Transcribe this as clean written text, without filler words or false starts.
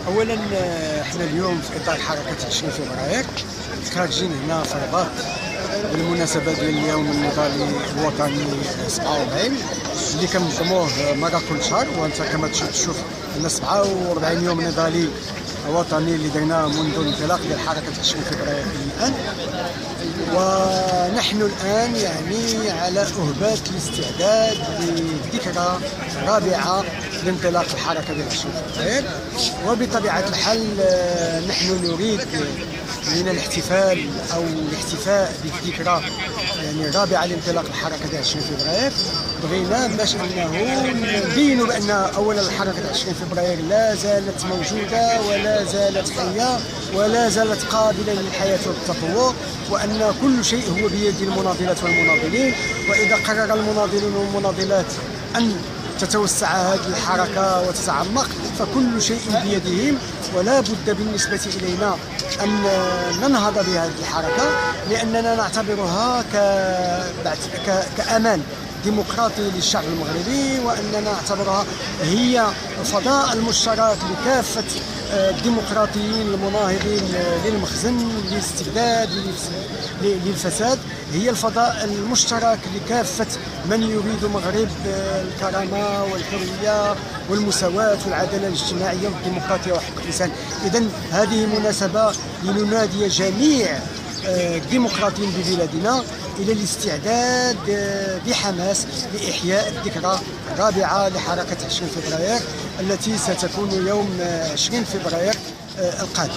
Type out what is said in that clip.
اولا احنا اليوم في اطار حركه 20 فبراير خارجين هنا في الرباط بالمناسبه ديال اليوم النضالي الوطني 47 اللي كنظموه مره كل شهر. وانت كما تشوف ان 47 يوم نضالي وطني اللي درناه منذ الانطلاق ديال حركه 20 فبراير الان. ونحن الان يعني على اهبه الاستعداد للذكرى الرابعه لانطلاق الحركه ديال 20 فبراير. وبطبيعه الحال نحن نريد من الاحتفال او الاحتفاء بالذكرى يعني الرابعه لانطلاق الحركه ديال 20 فبراير. بغينا باش انه نبينوا بان اولا الحركه 20 فبراير لا زالت موجوده ولا زالت حيه ولا زالت قابله للحياه والتطور، وان كل شيء هو بيد المناضلات والمناضلين. واذا قرر المناضلون والمناضلات ان تتوسع هذه الحركه وتتعمق فكل شيء بيدهم. ولا بد بالنسبه الينا ان ننهض بهذه الحركه لاننا نعتبرها كامان ديمقراطي للشعب المغربي، واننا نعتبرها هي الفضاء المشترك لكافه الديمقراطيين المناهضين للمخزن للاستبداد للفساد. هي الفضاء المشترك لكافه من يريد مغرب الكرامه والحريه والمساواه والعداله الاجتماعيه والديمقراطيه وحقوق الانسان. اذن هذه مناسبه لننادي جميع الديمقراطيين ببلادنا الى الاستعداد بحماس لاحياء الذكرى الرابعه لحركه 20 فبراير التي ستكون يوم 20 فبراير القادم.